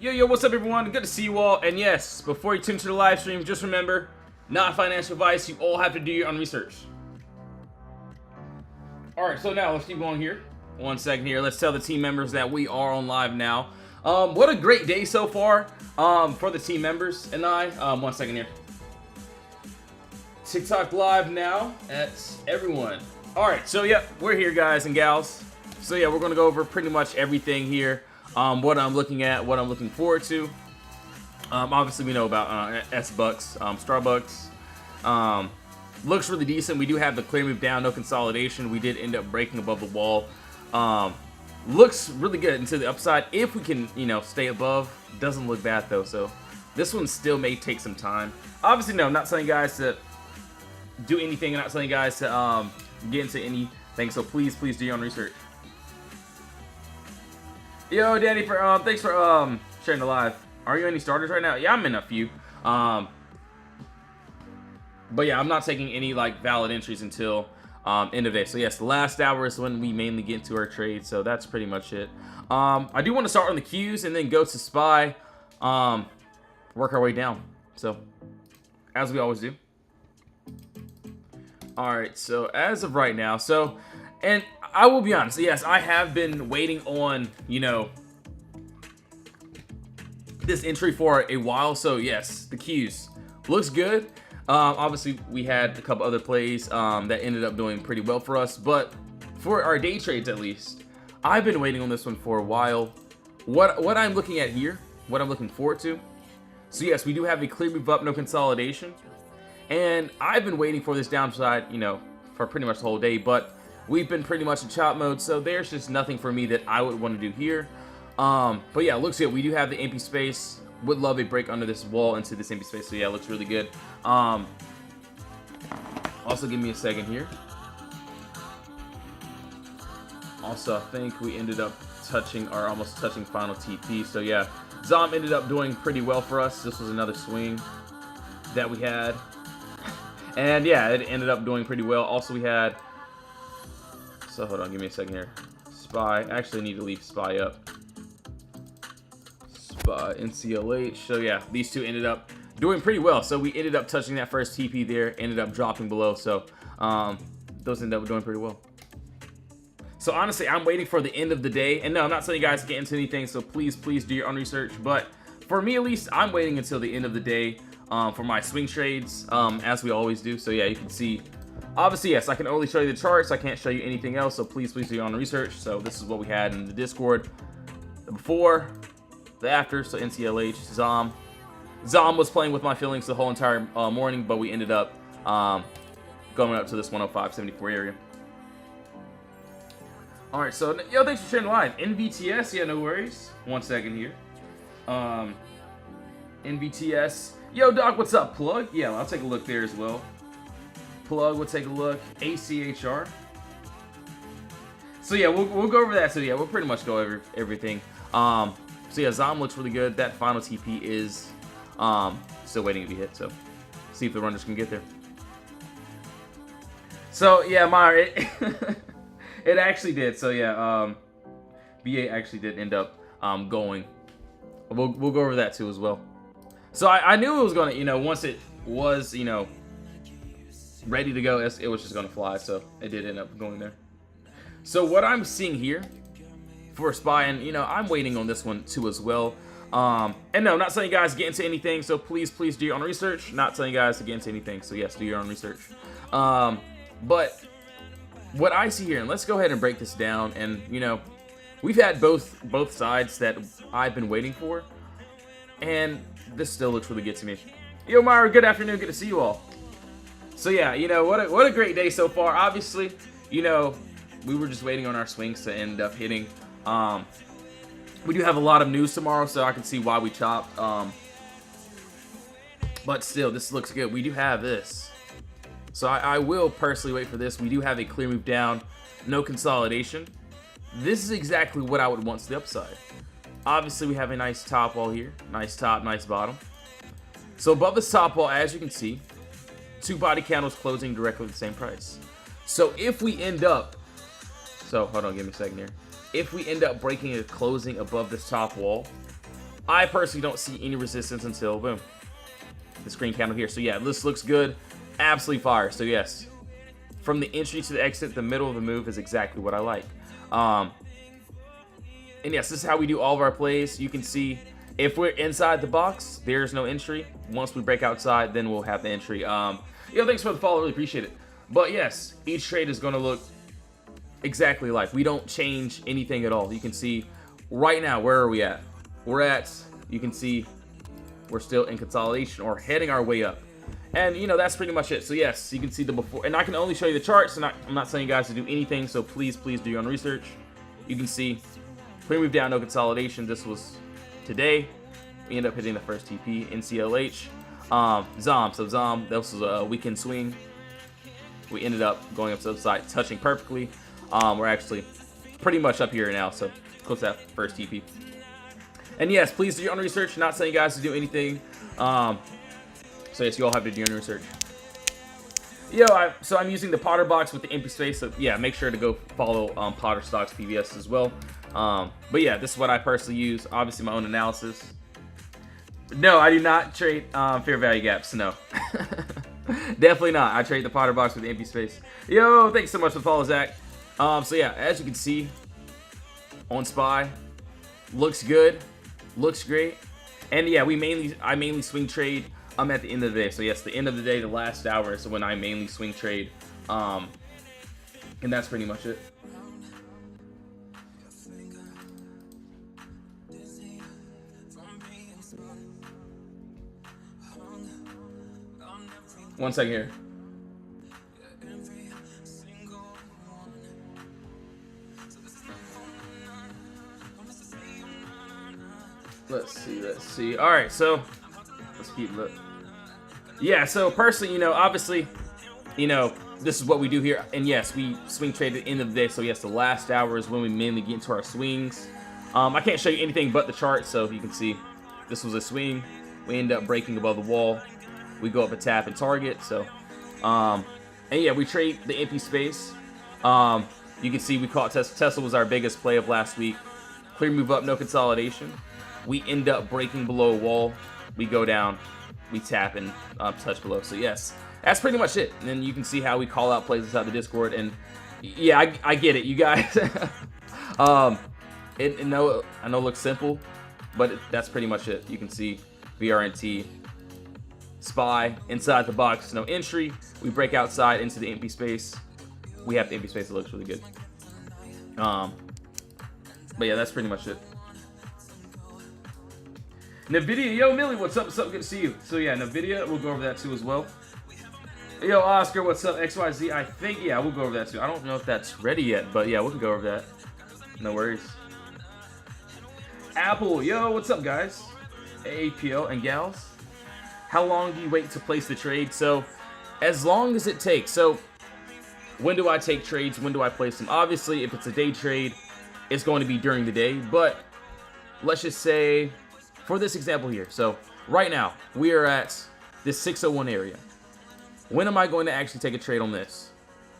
Yo, what's up everyone? Good to see you all. And yes, before you tune to the live stream, just remember, not financial advice. You all have to do your own research. Alright, so now let's keep going here. 1 second here. Let's tell the team members that we are on live now. What a great day so far for the team members and I. 1 second here. TikTok live now at everyone. Alright, so yeah, we're here guys and gals. So yeah, we're going to go over pretty much everything here. What I'm looking at, what I'm looking forward to. Obviously we know about S-Bucks, Starbucks. Looks really decent. We do have the clear move down, no consolidation. We did end up breaking above the wall. Looks really good into the upside. If we can, you know, stay above, doesn't look bad though. So this one still may take some time. Obviously, no, I'm not telling you guys to do anything. I'm not telling you guys to get into anything. So please do your own research. Yo, Danny, for thanks for sharing the live. Are you any starters right now? Yeah, I'm in a few. But yeah, I'm not taking any like valid entries until end of day. So yes, the last hour is when we mainly get into our trade. So that's pretty much it. I do want to start on the Qs and then go to SPY. Work our way down. So as we always do. All right. So as of right now, and I will be honest, yes, I have been waiting on, you know, this entry for a while. So yes, the Qs looks good. Obviously we had a couple other plays that ended up doing pretty well for us, but for our day trades at least, I've been waiting on this one for a while. What I'm looking at here, what I'm looking forward to. So yes, we do have a clear move up, no consolidation, and I've been waiting for this downside, you know, for pretty much the whole day, but we've been pretty much in chop mode, so there's just nothing for me that I would want to do here. But yeah, it looks good. We do have the empty space. Would love a break under this wall into this empty space. So yeah, it looks really good. Also, give me a second here. Also, I think we ended up touching or almost touching final TP. So yeah, Zom ended up doing pretty well for us. This was another swing that we had. And yeah, it ended up doing pretty well. Also, we had... So hold on, give me a second here. SPY. I actually need to leave SPY up. SPY, NCLH. So yeah, these two ended up doing pretty well. So we ended up touching that first TP there, ended up dropping below. So those ended up doing pretty well. So honestly, I'm waiting for the end of the day. And no, I'm not telling you guys to get into anything. So please do your own research. But for me at least, I'm waiting until the end of the day for my swing trades, as we always do. So yeah, you can see. Obviously, yes, I can only show you the charts. I can't show you anything else, so please do your own research. So this is what we had in the Discord. The before, the after, so NCLH, Zom. Zom was playing with my feelings the whole entire morning, but we ended up going up to this 105.74 area. All right, so, yo, thanks for sharing live. NVTS, yeah, no worries. 1 second here. NVTS. Yo, Doc, what's up? Plug? Yeah, I'll take a look there as well. Plug, we'll take a look. ACHR. So yeah, we'll go over that. So yeah, we'll pretty much go over everything. So yeah, Zom looks really good. That final TP is still waiting to be hit. So see if the runners can get there. So yeah, Meyer, it actually did. So yeah, BA actually did end up going. We'll go over that too as well. So I knew it was gonna, you know, once it was, you know, ready to go, it was just gonna fly, so it did end up going there. So what I'm seeing here for SPY, and you know, I'm waiting on this one too as well. And no, I'm not telling you guys to get into anything, so please do your own research. Not telling you guys to get into anything, so yes, do your own research. But what I see here, and let's go ahead and break this down. And you know, we've had both sides that I've been waiting for, and this still looks really good to me. Yo, Myra, good afternoon, good to see you all. So yeah, you know, what a great day so far. Obviously, you know, we were just waiting on our swings to end up hitting. We do have a lot of news tomorrow, so I can see why we chopped. But still, this looks good. We do have this. So I will personally wait for this. We do have a clear move down, no consolidation. This is exactly what I would want to the upside. Obviously, we have a nice top wall here. Nice top, nice bottom. So above this top wall, as you can see, two body candles closing directly at the same price. So if we end up, so hold on, give me a second here. If we end up breaking a closing above this top wall, I personally don't see any resistance until, boom, this green candle here. So yeah, this looks good. Absolutely fire. So yes, from the entry to the exit, the middle of the move is exactly what I like. And yes, this is how we do all of our plays. You can see if we're inside the box, there's no entry. Once we break outside, then we'll have the entry. Thanks for the follow. Really appreciate it. But yes, each trade is going to look exactly like. We don't change anything at all. You can see right now, where are we at? We're at, you can see, we're still in consolidation or heading our way up. And, that's pretty much it. So, yes, you can see the before. And I can only show you the charts. And I'm not telling you guys to do anything. So, please do your own research. You can see pre-move down, no consolidation. This was today. We end up hitting the first TP, NCLH. Zom. So, Zom, this was a weekend swing. We ended up going up to the upside, touching perfectly. We're actually pretty much up here now. So, close to that first TP. And yes, please do your own research. Not saying you guys to do anything. So yes, you all have to do your own research. So I'm using the Potter box with the empty space. So yeah, make sure to go follow Potter Stocks PBS as well. But yeah, this is what I personally use. Obviously, my own analysis. No, I do not trade fair value gaps. No, definitely not. I trade the Potter box with the empty space. Thanks so much for the follow, Zach. So yeah, as you can see, on SPY, looks good. Looks great. And yeah, I mainly swing trade at the end of the day. So yes, the end of the day, the last hour is when I mainly swing trade. And that's pretty much it. One second here. Let's see. All right, so let's keep looking. Yeah, so personally, obviously, this is what we do here. And yes, we swing trade at the end of the day. So yes, the last hour is when we mainly get into our swings. I can't show you anything but the chart. So you can see this was a swing. We end up breaking above the wall. We go up a tap and target. So, and yeah, we trade the empty space. You can see we caught Tesla was our biggest play of last week. Clear move up, no consolidation. We end up breaking below a wall. We go down, we tap and touch below. So yes, that's pretty much it. And then you can see how we call out plays inside the Discord. And yeah, I get it, you guys. I know it looks simple, but that's pretty much it. You can see VRNT, SPY, inside the box, no entry. We break outside into the empty space. We have the empty space. It looks really good. But yeah, that's pretty much it. NVIDIA, yo, Millie, what's up? What's up? Good to see you. So yeah, NVIDIA, we'll go over that too as well. Yo, Oscar, what's up? XYZ, I think, yeah, we'll go over that too. I don't know if that's ready yet, but yeah, we can go over that. No worries. Apple, yo, what's up, guys? AAPL and gals. How long do you wait to place the trade? So, as long as it takes. So, when do I take trades? When do I place them? Obviously, if it's a day trade, it's going to be during the day, but let's just say, for this example here, so right now we are at this 601 area. When am I going to actually take a trade on this?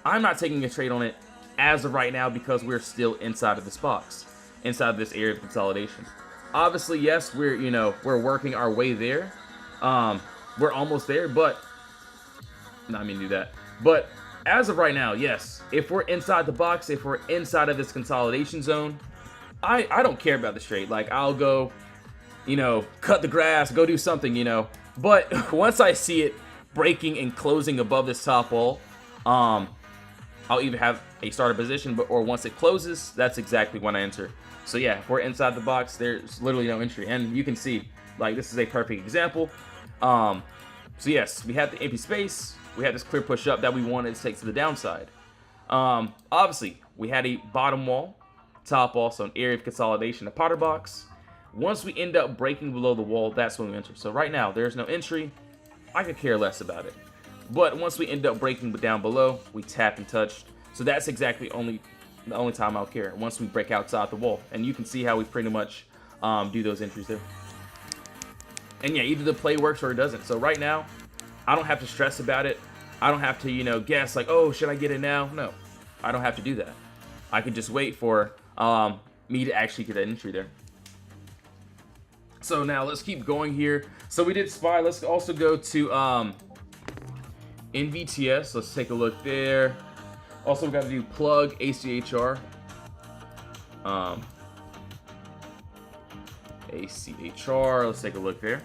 I'm not taking a trade on it as of right now because we're still inside of this box, inside of this area of consolidation. Obviously, yes, we're working our way there. We're almost there, but not mean to do that. But as of right now, yes, if we're inside the box, if we're inside of this consolidation zone, I don't care about this trade. Like, I'll go, cut the grass, go do something, But once I see it breaking and closing above this top wall, I'll either have a starter position, or once it closes, that's exactly when I enter. So yeah, if we're inside the box, there's literally no entry. And you can see, like, this is a perfect example. So yes, we had the empty space. We had this clear push up that we wanted to take to the downside. Obviously, we had a bottom wall, top wall, so an area of consolidation, a Potter box. Once we end up breaking below the wall, that's when we enter. So right now, there's no entry. I could care less about it. But once we end up breaking down below, we tap and touched. So that's exactly the only time I'll care. Once we break outside the wall. And you can see how we pretty much do those entries there. And yeah, either the play works or it doesn't. So right now, I don't have to stress about it. I don't have to, guess like, oh, should I get it now? No, I don't have to do that. I can just wait for me to actually get an entry there. So now let's keep going here. So we did SPY. Let's also go to NVTS. Let's take a look there. Also, we got to do plug ACHR. ACHR. Let's take a look there.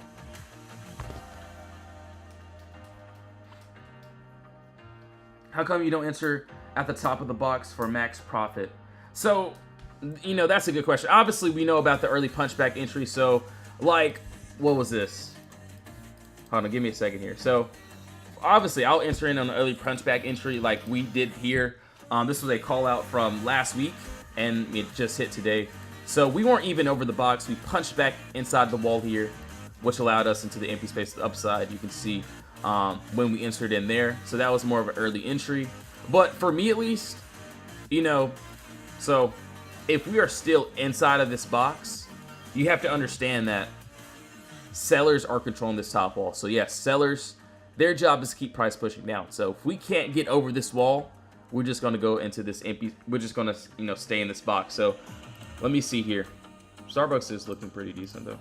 How come you don't enter at the top of the box for max profit? So, you know, that's a good question. Obviously, we know about the early punchback entry. So, like, what was this? Hold on, give me a second here. So, obviously, I'll enter in on the early punchback entry like we did here. This was a call out from last week, and it just hit today. So, we weren't even over the box. We punched back inside the wall here, which allowed us into the empty space to the upside. You can see when we entered in there. So, that was more of an early entry. But for me, at least, you know, so if we are still inside of this box, you have to understand that sellers are controlling this top wall. So yes, sellers, their job is to keep price pushing down. So if we can't get over this wall, we're just going to go into this empty, we're just going to, you know, stay in this box. So let me see here. Starbucks is looking pretty decent though.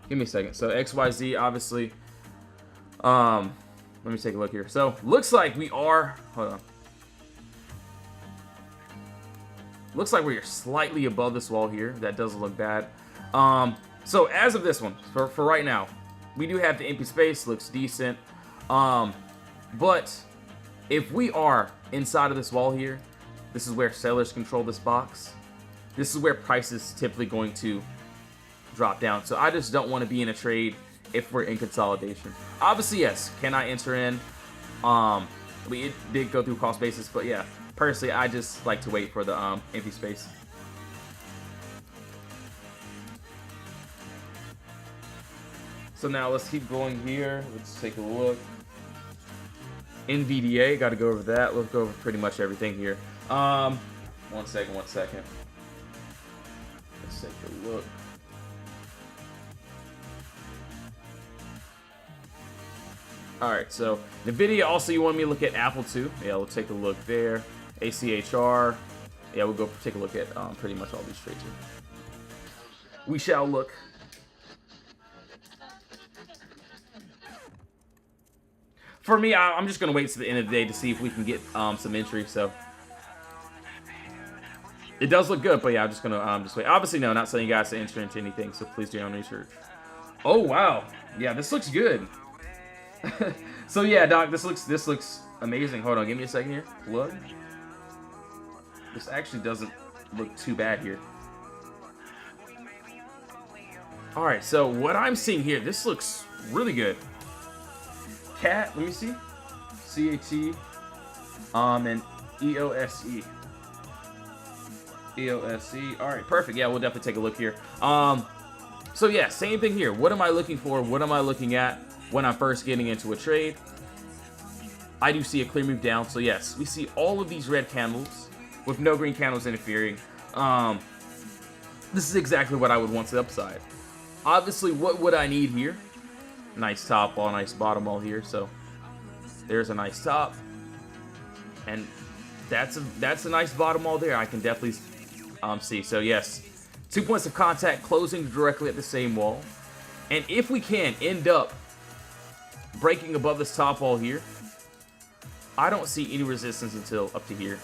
Give me a second. So XYZ, obviously, let me take a look here. So looks like we are, hold on. Looks like we're slightly above this wall here. That doesn't look bad. So as of this one, for right now, we do have the empty space. Looks decent. But if we are inside of this wall here, this is where sellers control this box. This is where price is typically going to drop down. So I just don't want to be in a trade if we're in consolidation. Obviously, yes. Can I enter in? It did go through cost basis, but yeah. Personally, I just like to wait for the empty space. So now let's keep going here. Let's take a look. NVDA, got to go over that. Let's go over pretty much everything here. One second. Let's take a look. All right, so NVIDIA, also you want me to look at Apple too. Yeah, we'll take a look there. ACHR. Yeah, we'll go take a look at pretty much all these trades here. We shall look. For me, I'm just going to wait to the end of the day to see if we can get some entry. So it does look good, but yeah, I'm just going to just wait. Obviously, no, not telling you guys to enter into anything, so please do your own research. Oh, wow. Yeah, this looks good. So yeah, Doc, this looks amazing. Hold on, give me a second here. Plug. This actually doesn't look too bad here. All right, so what I'm seeing here, this looks really good. Cat, let me see. CAT, and EOSE. EOSE. All right, perfect. Yeah, we'll definitely take a look here. So yeah, same thing here. What am I looking for? What am I looking at when I'm first getting into a trade? I do see a clear move down. So yes, we see all of these red candles with no green candles interfering. This is exactly what I would want to the upside. Obviously, what would I need here? Nice top wall, nice bottom wall here. So there's a nice top, and that's a nice bottom wall there. I can definitely see. So yes, 2 points of contact closing directly at the same wall, and if we can end up breaking above this top wall here, I don't see any resistance until up to here.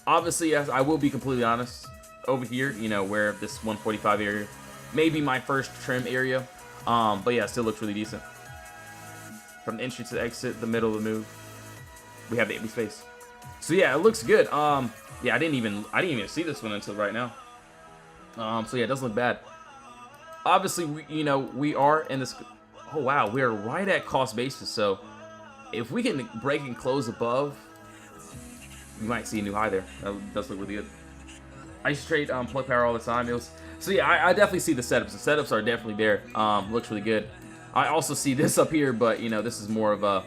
Obviously, yes, I will be completely honest. Over here, you know, where this 145 area may be my first trim area. But yeah, it still looks really decent. From the entry to the exit, the middle of the move, we have the empty space. So yeah, it looks good. Yeah, I didn't even see this one until right now. So yeah, it doesn't look bad. Obviously, we are in this. Oh wow, we are right at cost basis. So if we can break and close above, you might see a new high there. That does look really good. I used to trade plug power all the time. So yeah, I definitely see the setups. The setups are definitely there. Looks really good. I also see this up here, but this is more of a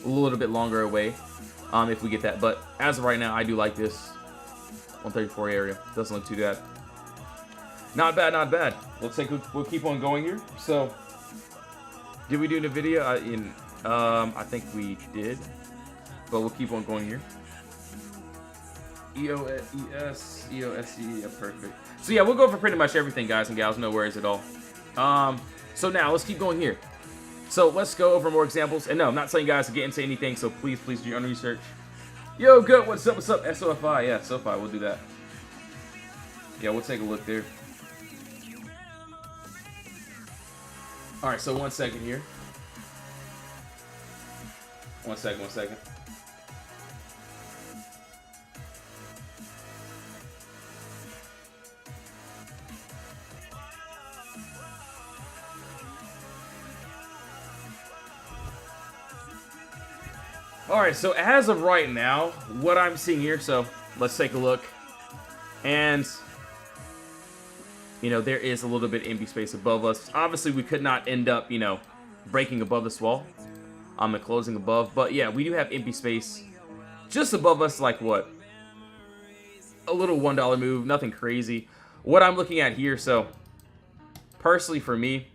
little bit longer away. If we get that, but as of right now, I do like this 134 area. Doesn't look too bad. Not bad, not bad. We'll keep on going here. So, did we do the video? I think we did, but we'll keep on going here. EOS, EOSE, yeah, perfect. So yeah, we'll go for pretty much everything, guys and gals. No worries at all. So now let's keep going here. So let's go over more examples. And no, I'm not telling you guys to get into anything, so please do your own research. Yo, good. What's up? SOFI. Yeah, SOFI. We'll do that. Yeah, we'll take a look there. All right, so 1 second here. One second. Alright, so as of right now, what I'm seeing here, so let's take a look. And, you know, there is a little bit empty space above us. Obviously, we could not end up, you know, breaking above this wall. And closing above. But yeah, we do have empty space just above us, like what? A little $1 move, nothing crazy. What I'm looking at here, so personally for me,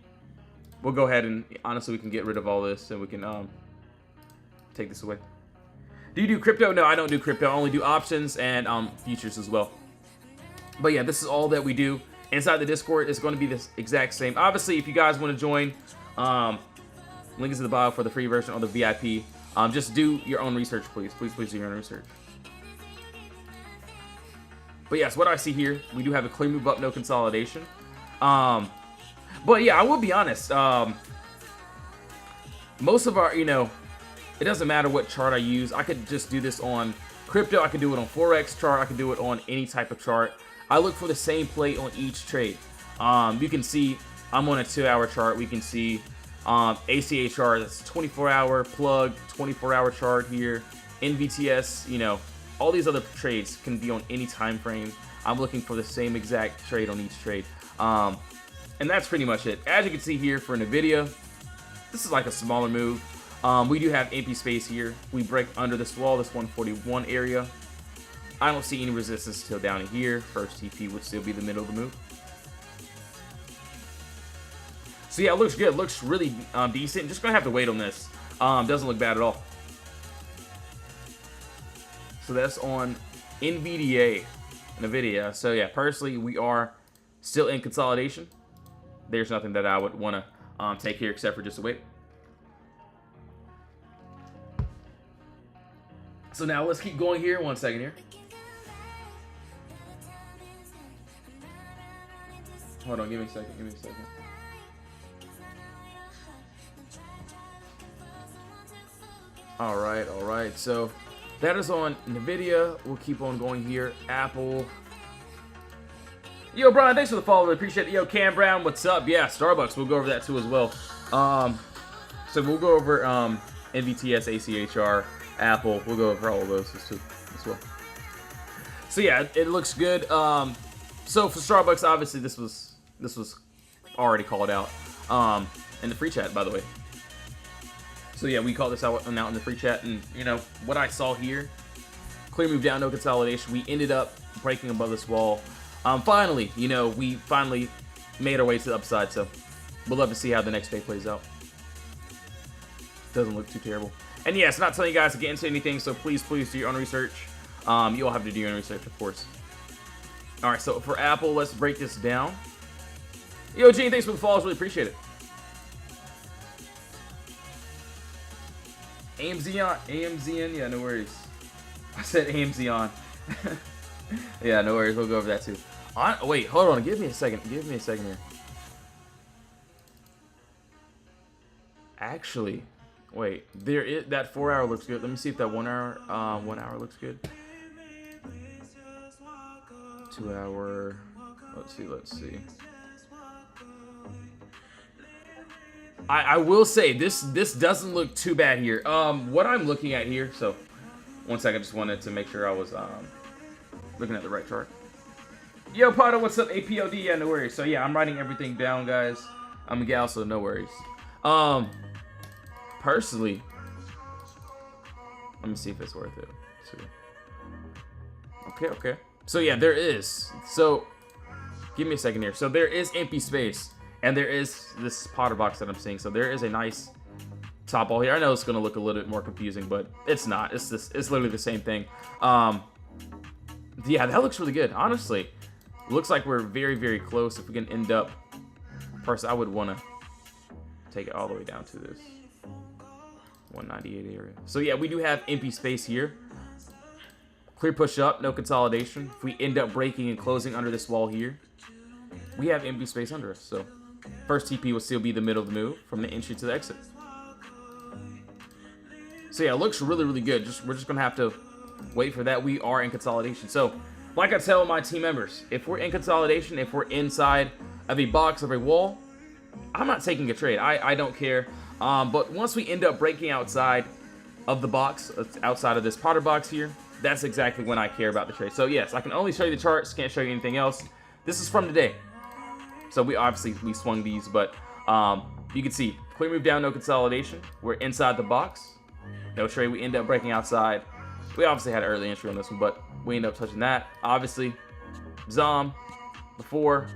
we'll go ahead and honestly we can get rid of all this and we can take this away. Do you do crypto? No, I don't do crypto. I only do options and futures as well. But yeah, this is all that we do. Inside the Discord, it's going to be this exact same. Obviously, if you guys want to join, link is in the bio for the free version or the VIP. Just do your own research, please. Please do your own research. But yes, what I see here, we do have a clear move up, no consolidation. But yeah, I will be honest. Most of our, you know, it doesn't matter what chart I use. I could just do this on crypto. I could do it on Forex chart. I could do it on any type of chart. I look for the same play on each trade. You can see I'm on a 2-hour chart. We can see ACA chart, that's 24-hour plug, 24-hour chart here. NVTS, you know, all these other trades can be on any time frame. I'm looking for the same exact trade on each trade. And that's pretty much it. As you can see here for NVIDIA, this is like a smaller move. We do have empty space here. We break under this wall, this 141 area. I don't see any resistance till down here. First TP would still be the middle of the move. So yeah, it looks good. It looks really decent. Just gonna have to wait on this. Doesn't look bad at all. So that's on NVIDIA. So yeah, personally, we are still in consolidation. There's nothing that I would want to take here except for just to wait. So now let's keep going here. 1 second here. Hold on, give me a second. All right. So that is on NVIDIA. We'll keep on going here. Apple. Yo, Brian, thanks for the follow. Really appreciate it. Yo, Cam Brown, what's up? Yeah, Starbucks. We'll go over that too as well. So we'll go over NVTS, ACHR, Apple. We'll go over all of those as well. So yeah, it looks good. So for Starbucks, obviously this was already called out in the free chat, by the way. So yeah, we called this out in the free chat, and you know what I saw here, clear move down, no consolidation. We ended up breaking above this wall. Finally, you know, we finally made our way to the upside. So we'll love to see how the next day plays out. Doesn't look too terrible. And yes, not telling you guys to get into anything, so please do your own research. You'll have to do your own research, of course. All right, so for Apple, let's break this down. Yo, Gene, thanks for the follows. Really appreciate it. AMZN, yeah, no worries. I said AMZN. Yeah, no worries. We'll go over that too. Wait, hold on. Give me a second here. Actually, wait. There is that 4 hour looks good. Let me see if that 1 hour looks good. 2 hour. Let's see. I will say this doesn't look too bad here. What I'm looking at here. So, 1 second. Just wanted to make sure I was looking at the right chart. Yo, Potter, what's up? APOD, yeah, no worries. So yeah, I'm writing everything down, guys. I'm a gal, so no worries. Personally, let me see if it's worth it. Okay. So yeah, there is. So give me a second here. So there is empty space, and there is this Potter box that I'm seeing. So there is a nice top ball here. I know it's gonna look a little bit more confusing, but it's not. It's literally the same thing. Yeah, that looks really good. Honestly, looks like we're very, very close. If we can end up First, I would want to take it all the way down to this 198 area. So yeah, we do have empty space here. Clear push up, no consolidation. If we end up breaking and closing under this wall here, we have empty space under us. So first TP will still be the middle of the move from the entry to the exit. So yeah, it looks really, really good. We're just gonna have to wait for that. We are in consolidation. So like I tell my team members, if we're in consolidation, if we're inside of a box, of a wall, I'm not taking a trade. I don't care. But once we end up breaking outside of the box, outside of this Potter box here, that's exactly when I care about the trade. So yes, I can only show you the charts, can't show you anything else. This is from today. So we swung these, but you can see clear move down, no consolidation. We're inside the box, no trade. We end up breaking outside. We obviously had an early entry on this one, but we end up touching that. Obviously, Zom before,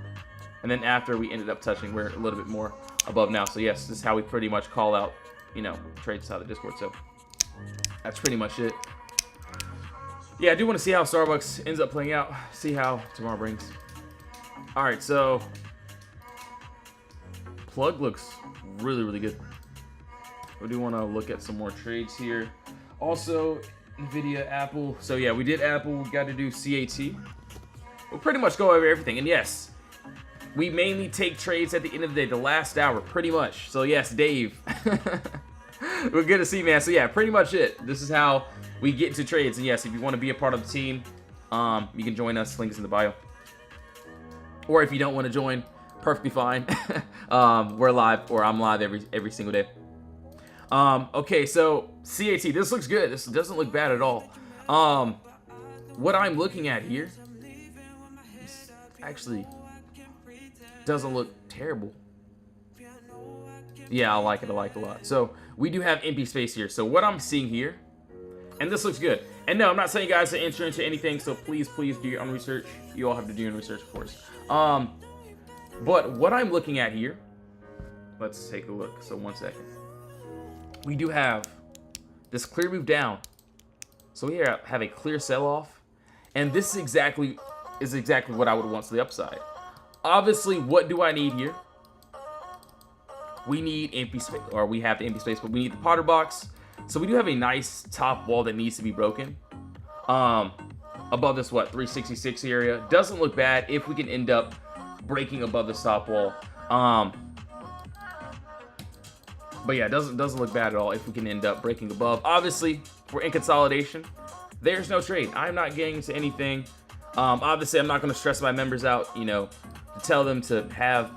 and then after we ended up touching, we're a little bit more above now. So yes, this is how we pretty much call out, trades out of the Discord. So that's pretty much it. Yeah, I do want to see how Starbucks ends up playing out. See how tomorrow brings. All right, so plug looks really, really good. We do want to look at some more trades here. Also, NVIDIA, Apple. So yeah, we did Apple. We got to do CAT. We'll pretty much go over everything. And yes, we mainly take trades at the end of the day, the last hour, pretty much. So yes, Dave. We're good to see, man. So yeah, pretty much it. This is how we get into trades. And yes, if you want to be a part of the team, you can join us. Link is in the bio. Or if you don't want to join, perfectly fine. We're live, or I'm live every single day. Okay, so CAT, this looks good. This doesn't look bad at all. What I'm looking at here actually doesn't look terrible. Yeah, I like it. I like it a lot. So we do have empty space here. So what I'm seeing here, and this looks good. And no, I'm not saying guys to enter into anything. So please do your own research. You all have to do your own research, of course. But what I'm looking at here, let's take a look. So 1 second. We do have this clear move down. So we have a clear sell-off. And this is exactly what I would want to the upside. Obviously, what do I need here? We need empty space, or we have the empty space, but we need the Potter box. So we do have a nice top wall that needs to be broken. Above this, 366 area. Doesn't look bad if we can end up breaking above the top wall. But yeah, it doesn't look bad at all if we can end up breaking above. Obviously, if we're in consolidation, there's no trade. I'm not getting into anything. Obviously, I'm not going to stress my members out, to tell them to have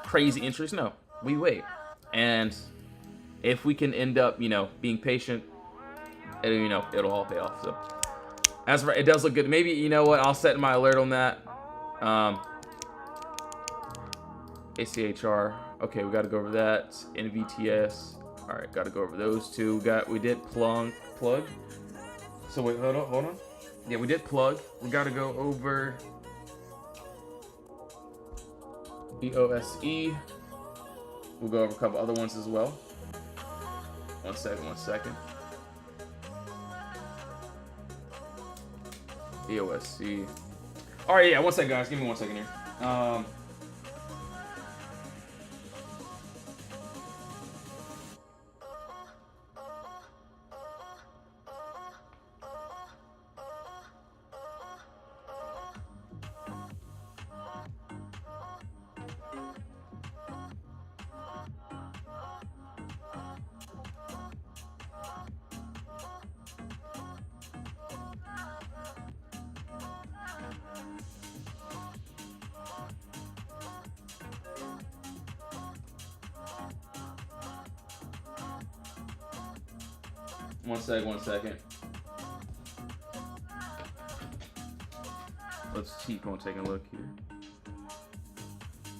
crazy entries. No, we wait. And if we can end up, being patient, it'll all pay off. So as for, it does look good. Maybe, you know what, I'll set my alert on that. ACHR. Okay, we got to go over that. NVTS. All right, got to go over those two. We did plug. So wait, hold on. Yeah, we did plug. We got to go over EOSE. We'll go over a couple other ones as well. 1 second. EOSC. All right, yeah, 1 second, guys. Give me 1 second here. One second. Let's keep on taking a look here.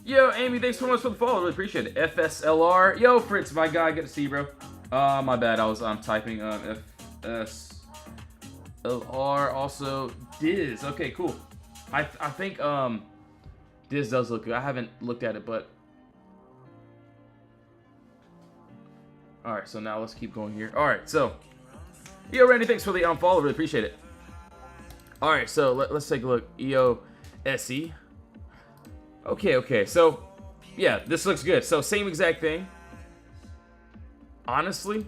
Yo, Amy, thanks so much for the follow. Really appreciate it. FSLR. Yo, Fritz, my guy. Good to see you, bro. My bad. I'm typing FSLR. Also, Diz. Okay, cool. I think Diz does look good. I haven't looked at it, but all right. So now let's keep going here. All right, so. Yo, Randy, thanks for the follow. Really appreciate it. All right, so let's take a look. EOSE. Okay. So yeah, this looks good. So same exact thing. Honestly,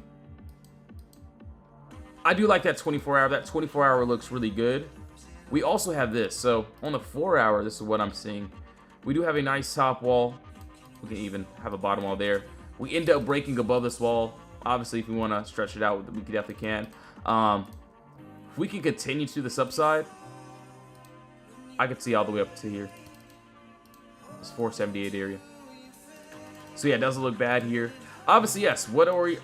I do like that 24-hour. That 24-hour looks really good. We also have this. So on the 4-hour, this is what I'm seeing. We do have a nice top wall. We can even have a bottom wall there. We end up breaking above this wall. Obviously, if we want to stretch it out, we definitely can. If we can continue to this upside, I could see all the way up to here. This 478 area. So yeah, it doesn't look bad here. Obviously, yes. What are we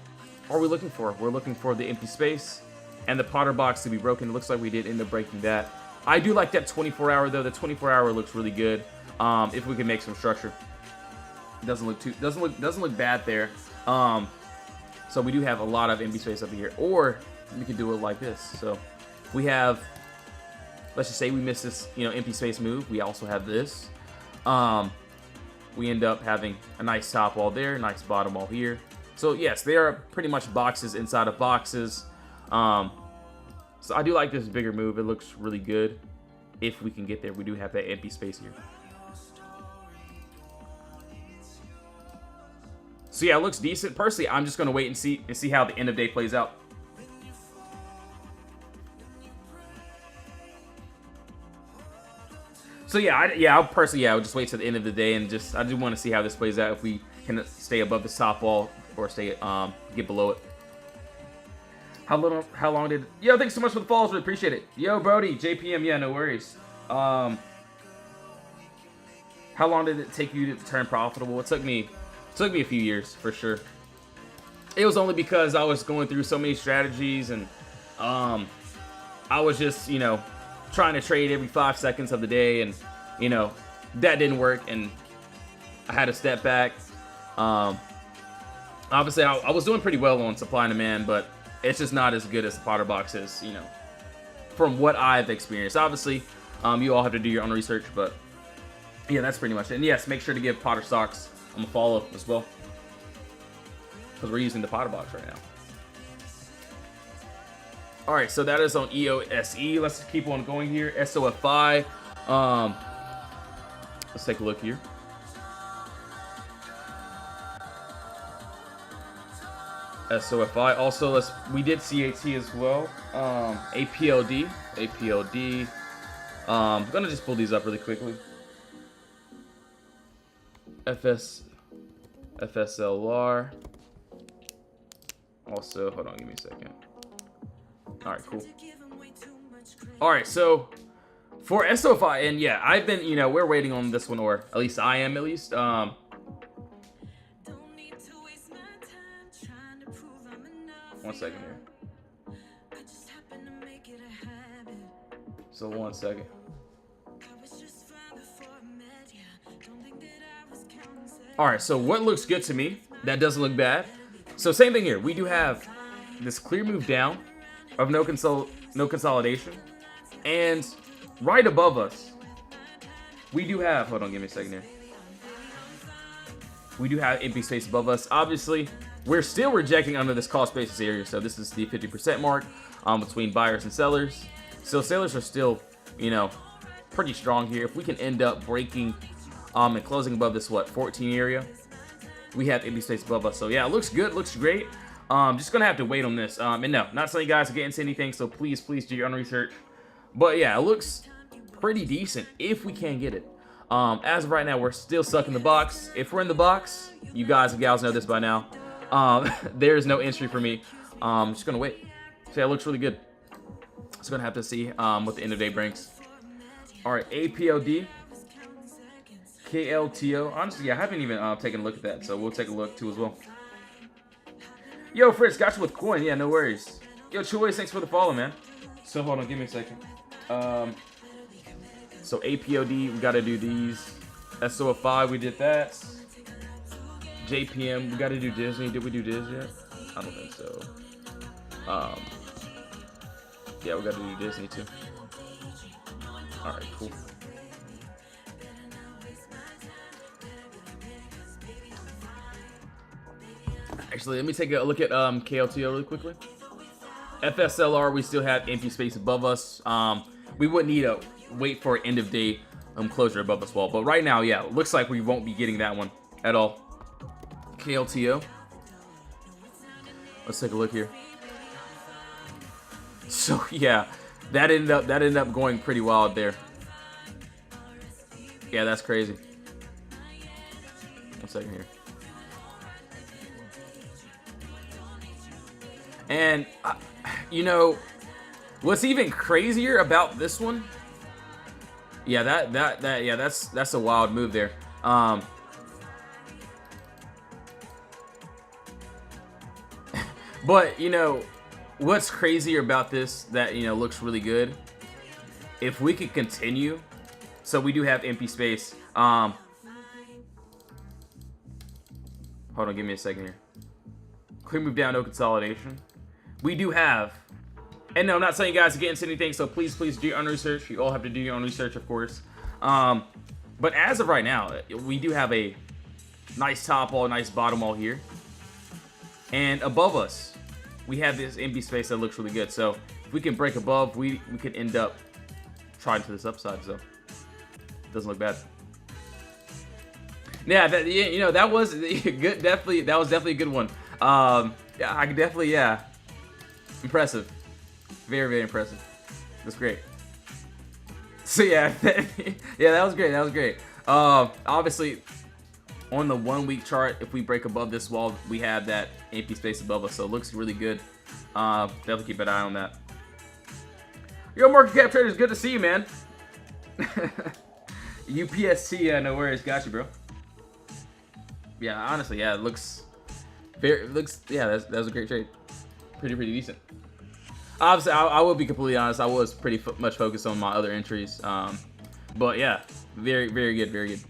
looking for? We're looking for the empty space and the Potter box to be broken. It looks like we did end up breaking that. I do like that 24-hour though. The 24-hour looks really good. If we can make some structure, it doesn't look bad there. So we do have a lot of empty space up here, or we could do it like this. So we have, let's just say we miss this, empty space move. We also have this. We end up having a nice top wall there, nice bottom wall here. So yes, they are pretty much boxes inside of boxes. So I do like this bigger move. It looks really good. If we can get there, we do have that empty space here. So yeah, it looks decent. Personally, I'm just gonna wait and see how the end of day plays out. So yeah, I'll personally, I'll just wait till the end of the day and I do want to see how this plays out. If we can stay above the top wall or stay get below it. How long did? Yo, thanks so much for the follows. Really appreciate it. Yo, Brody, JPM. Yeah, no worries. How long did it take you to turn profitable? It took me a few years for sure. It was only because I was going through so many strategies and I was just trying to trade every 5 seconds of the day, and that didn't work, and I had to step back. Obviously I was doing pretty well on supply and demand, but it's just not as good as the Potter box is, from what I've experienced. Obviously you all have to do your own research, but yeah, that's pretty much it. And yes, make sure to give Potter Stocks a follow as well, because we're using the Potter box right now. All right, so that is on EOSE. Let's keep on going here. SOFI. Let's take a look here. SOFI. Also, we did CAT as well. APLD. I'm gonna just pull these up really quickly. FSLR. Also, hold on, give me a second. All right, cool. All right, so for SOFI, and yeah, I've been, we're waiting on this one, or at least I am, at least. One second here. So 1 second. All right, so what looks good to me, that doesn't look bad. So same thing here. We do have this clear move down of no consolidation, and right above us, we do have, hold on, give me a second here. We do have empty space above us. Obviously, we're still rejecting under this cost basis area, so this is the 50% mark between buyers and sellers. So sellers are still, pretty strong here. If we can end up breaking and closing above this 14 area, we have empty space above us. So yeah, it looks good, looks great. Just gonna have to wait on this. And no, not telling you guys to get into anything, so please do your own research. But yeah, it looks pretty decent if we can get it. As of right now, we're still stuck in the box. If we're in the box, you guys and gals know this by now. There is no entry for me. Just gonna wait. So yeah, it looks really good. Just gonna have to see what the end of day brings. All right, APOD, KLTO. Honestly, yeah, I haven't even taken a look at that, so we'll take a look too as well. Yo, Fritz, got you with coin. Yeah, no worries. Yo, Choice, thanks for the follow, man. So hold on, give me a second. So APOD, we gotta do these. SOFI, we did that. JPM, we gotta do Disney. Did we do Disney yet? I don't think so. Yeah, we gotta do Disney too. All right, cool. Actually, let me take a look at KLTO really quickly. FSLR, we still have empty space above us. We would need to wait for end of day closure above us wall. But right now, yeah, it looks like we won't be getting that one. at all. KLTO. Let's take a look here. So yeah, that ended up going pretty wild there. Yeah, that's crazy. 1 second here. And you know what's even crazier about this one? Yeah, that's a wild move there. But you know what's crazier about this that looks really good? If we could continue, so we do have empty space. Hold on, give me a second here. Clear move down, no consolidation. We do have, and no, I'm not telling you guys to get into anything, so please do your own research. You all have to do your own research, of course. But as of right now, we do have a nice top wall, nice bottom wall here. And above us, we have this empty space that looks really good. So if we can break above, we could end up trying to this upside. So it doesn't look bad. Yeah, that was good. Definitely, that was definitely a good one. Yeah, I could definitely, yeah, impressive, very impressive. That's great. So yeah, yeah, that was great. That was great. Obviously, on the 1 week chart, if we break above this wall, we have that empty space above us, so it looks really good. Definitely keep an eye on that. Yo, market cap traders, good to see you, man. UPST, no worries, got you, bro. Yeah, honestly, yeah, it looks yeah, that was a great trade. Pretty decent. Obviously, I will be completely honest. I was pretty much focused on my other entries. But yeah, very good.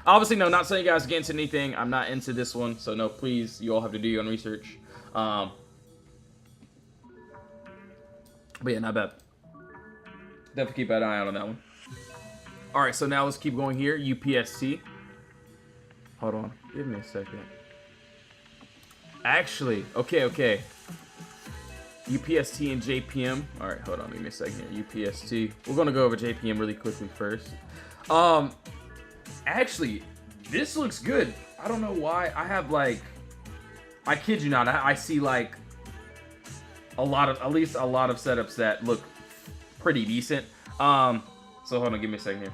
Obviously, no, not saying you guys get into anything. I'm not into this one, so no, please, you all have to do your own research. But yeah, not bad. Definitely keep an eye out on that one. All right, so now let's keep going here. UPST. Hold on, give me a second. Actually, okay. UPST and JPM. All right, hold on, give me a second here. UPST. We're gonna go over JPM really quickly first. Actually, this looks good. I don't know why. I have like, I kid you not, I see like at least a lot of setups that look pretty decent. So hold on, give me a second here.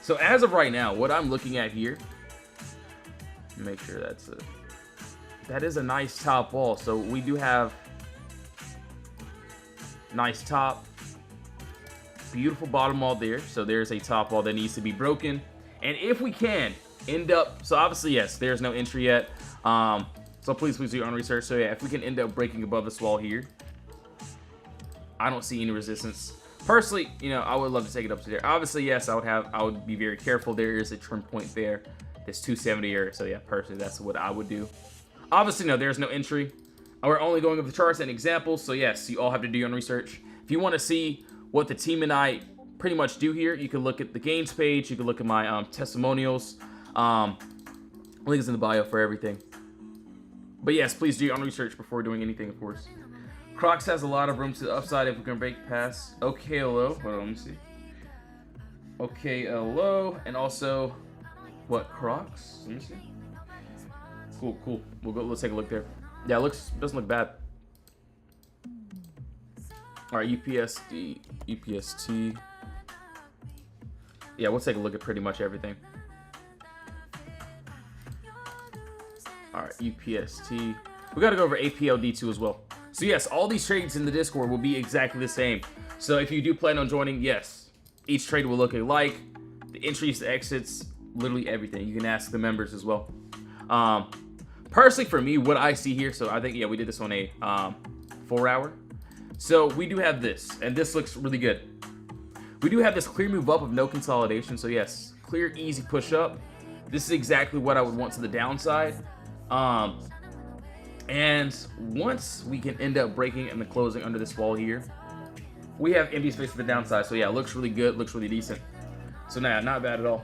So as of right now, what I'm looking at here, make sure that is a nice top wall. So we do have nice top, beautiful bottom wall there. So there's a top wall that needs to be broken. And if we can end up, so obviously, yes, there's no entry yet. So please do your own research. So yeah, if we can end up breaking above this wall here, I don't see any resistance. Personally, I would love to take it up to there. Obviously, yes, I would be very careful. There is a trim point there. There's 270 area. So yeah, personally, that's what I would do. Obviously, no, there's no entry. We're only going over the charts and examples. So yes, you all have to do your own research. If you want to see what the team and I pretty much do here, you can look at the gains page. You can look at my testimonials. Link is in the bio for everything. But yes, please do your own research before doing anything, of course. Crocs has a lot of room to the upside if we can break past OKLO. Hold on, let me see. OKLO, and also what, Crocs? Let me see. Cool. We'll go. Let's take a look there. Yeah, it doesn't look bad. All right, UPST. Yeah, we'll take a look at pretty much everything. All right, UPST. We got to go over APLD2 as well. So yes, all these trades in the Discord will be exactly the same. So if you do plan on joining, yes, each trade will look alike. The entries, the exits, literally everything. You can ask the members as well. Personally, for me, what I see here, so I think, yeah, we did this on a 4-hour. So we do have this, and this looks really good. We do have this clear move up of no consolidation. So yes, clear, easy push up. This is exactly what I would want to the downside. And once we can end up breaking and the closing under this wall here, we have empty space to the downside. So yeah, it looks really good, looks really decent. So nah, not bad at all.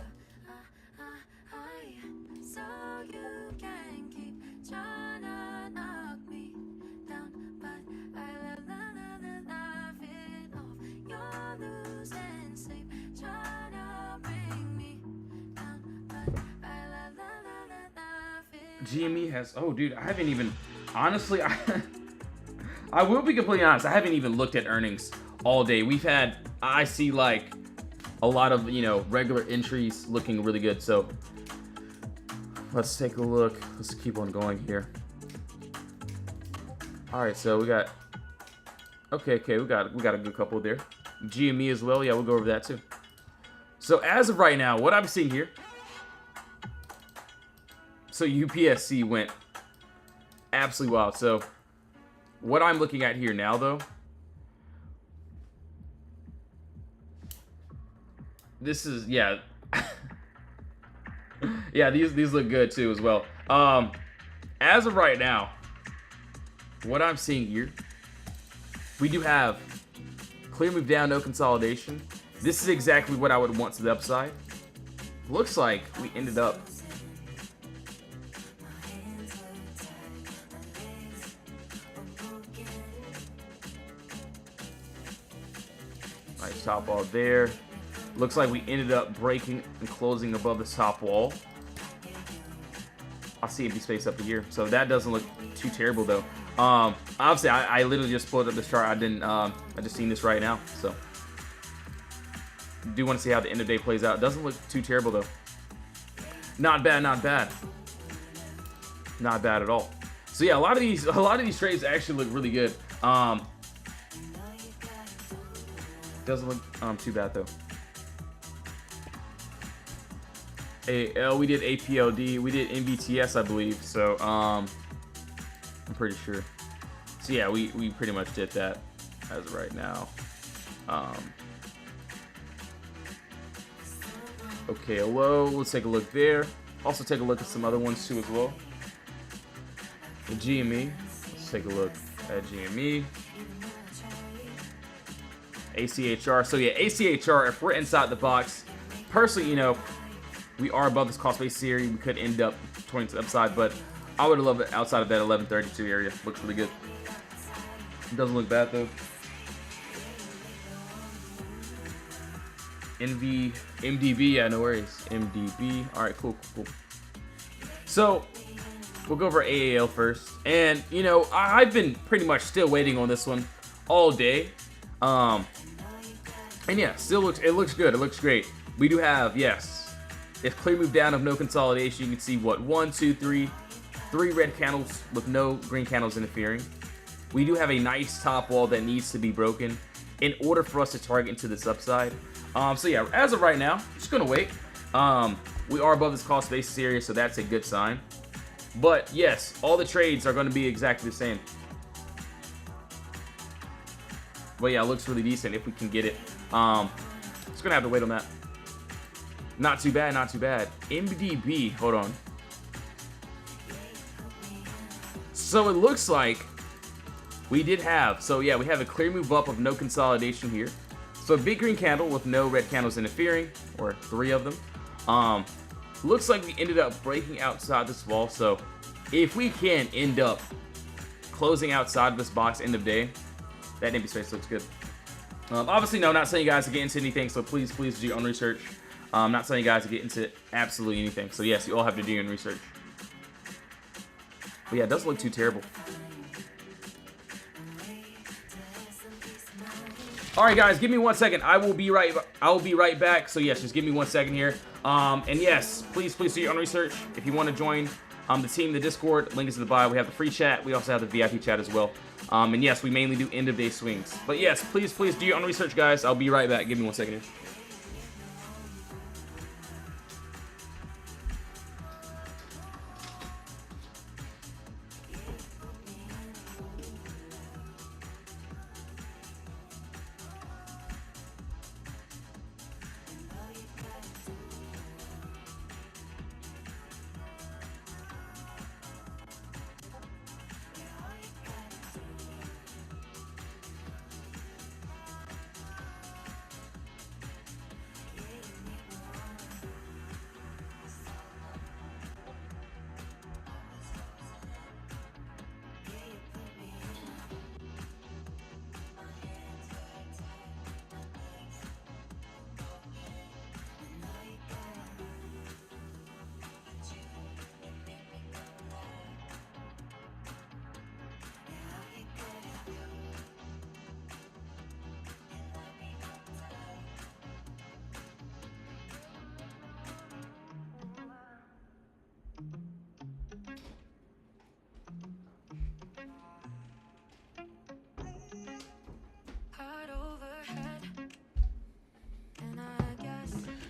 GME has. Oh, dude, I haven't even. Honestly, I will be completely honest. I haven't even looked at earnings all day. We've had. I see like a lot of regular entries looking really good. So let's take a look. Let's keep on going here. All right, so we got. Okay, we got a good couple there. GME as well. Yeah, we'll go over that too. So as of right now, what I'm seeing here. So UPSC went absolutely wild. So what I'm looking at here now, though, this is yeah, yeah. These look good too as well. As of right now, what I'm seeing here, we do have clear move down, no consolidation. This is exactly what I would want to the upside. Looks like we ended up. Nice top wall there. Looks like we ended up breaking and closing above the top wall. I'll see empty space up here. So that doesn't look too terrible though. Obviously I literally just pulled up this chart. I didn't I just seen this right now. So do want to see how the end of day plays out. It doesn't look too terrible though. Not bad, not bad. Not bad at all. So yeah, a lot of these trades actually look really good. Doesn't look too bad though. We did APLD, we did MVTS, I believe. So I'm pretty sure. So yeah, we pretty much did that as of right now. Okay, hello. Let's take a look there. Also take a look at some other ones too as well. The GME. Let's take a look at GME. ACHR. So yeah, ACHR, if we're inside the box, personally, we are above this cost base theory. We could end up towards the upside, but I would love it outside of that 1132 area. Looks really good. It doesn't look bad though. MDB, yeah, no worries. MDB. All right, cool. So we'll go over AAL first, and I've been pretty much still waiting on this one all day. And yeah, it looks good. It looks great. We do have, yes, if clear move down of no consolidation, you can see what 1, 2, 3 red candles with no green candles interfering. We do have a nice top wall that needs to be broken in order for us to target into this upside. So yeah, as of right now, just gonna wait. We are above this cost basis area, so that's a good sign. But yes, all the trades are going to be exactly the same. But yeah, it looks really decent if we can get it. Just gonna have to wait on that. Not too bad, not too bad. MDB, hold on. So it looks like we did have, so yeah, we have a clear move up of no consolidation here. So a big green candle with no red candles interfering, or 3 of them. Looks like we ended up breaking outside this wall. So if we can end up closing outside this box end of day, that empty space looks good. Obviously, no, not saying you guys to get into anything, so please do your own research. Not saying you guys to get into absolutely anything. So yes, you all have to do your own research. But yeah, it doesn't look too terrible. All right, guys, give me 1 second. I will be right back. So yes, just give me 1 second here. And yes, please do your own research. If you want to join the team, the Discord, link is in the bio. We have the free chat. We also have the VIP chat as well. And yes, we mainly do end of day swings. But yes, please do your own research, guys. I'll be right back. Give me 1 second here.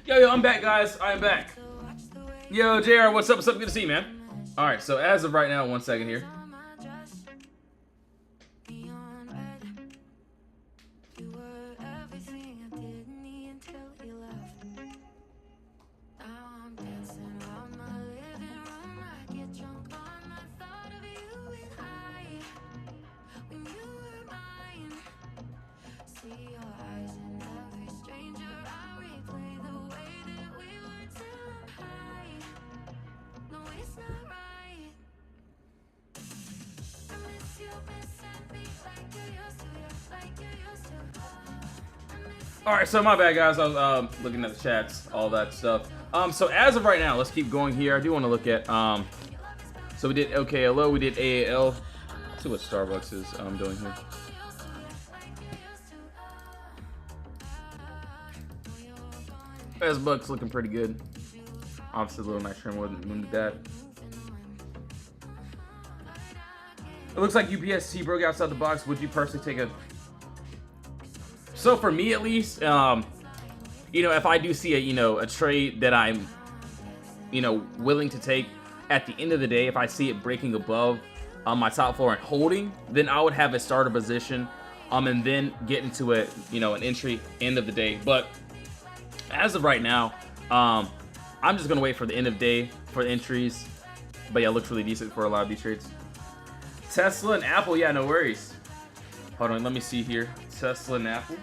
Yo, I'm back, guys. I am back. Yo, JR, what's up? What's up? Good to see you, man. All right, so as of right now, 1 second here. All right, so my bad, guys. I was looking at the chats, all that stuff. So as of right now, let's keep going here. I do want to look at so we did OKLO, we did AAL. Let's see what Starbucks is doing here. Facebook's looking pretty good. Obviously, a little nice trim wasn't wounded that. It looks like UPSC broke outside the box. Would you personally take a? So for me, at least, you know, if I do see a trade that I'm, willing to take, at the end of the day, if I see it breaking above my top floor and holding, then I would have a starter position, and then get into an entry end of the day. But as of right now, I'm just gonna wait for the end of the day for the entries. But yeah, it looks really decent for a lot of these trades. Tesla and Apple, yeah, no worries. Hold on, let me see here. Tesla and Apple.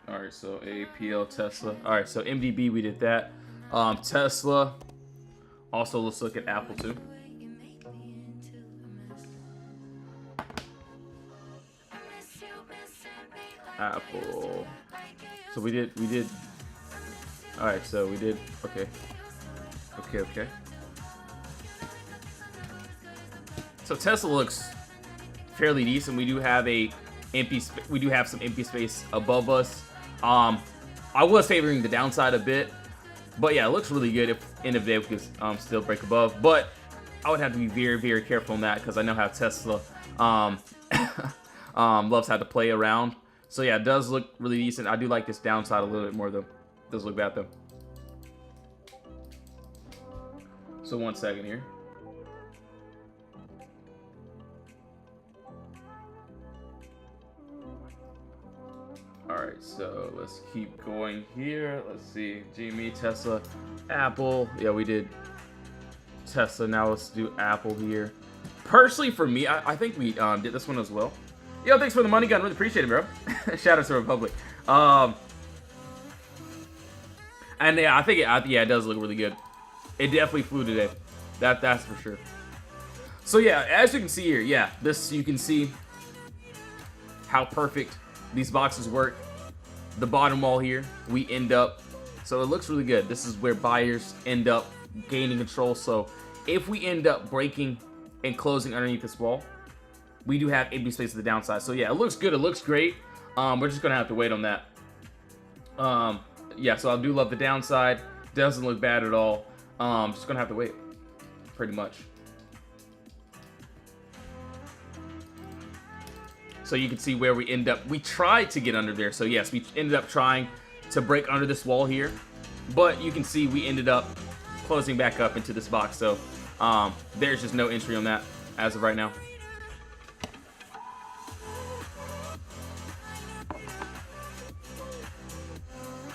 All right, so APL, Tesla. All right, so MDB, we did that. Tesla. Also, let's look at Apple too. Apple. So we did. All right, so we did. Okay. So Tesla looks fairly decent. We do have some empty space above us. I was favoring the downside a bit, but yeah, it looks really good if end of the day we could still break above. But I would have to be very, very careful on that because I know how Tesla loves how to play around. So yeah, it does look really decent. I do like this downside a little bit more though. It does look bad though. So 1 second here. Alright, so let's keep going here. Let's see. GME, Tesla, Apple. Yeah, we did Tesla. Now let's do Apple here. Personally, for me, I think we did this one as well. Yo, thanks for the money gun. Really appreciate it, bro. Shout out to Republic. And yeah, I think it does look really good. It definitely flew today. That's for sure. So yeah, as you can see here, yeah, you can see how perfect these boxes work. The bottom wall here, we end up, so it looks really good. This is where buyers end up gaining control. So if we end up breaking and closing underneath this wall, we do have empty space to the downside. So yeah, it looks good. It looks great. We're just gonna have to wait on that. Yeah, so I do love the downside. Doesn't look bad at all. Just gonna have to wait, pretty much. So you can see where we end up. We tried to get under there. So yes, we ended up trying to break under this wall here. But you can see we ended up closing back up into this box. So there's just no entry on that as of right now.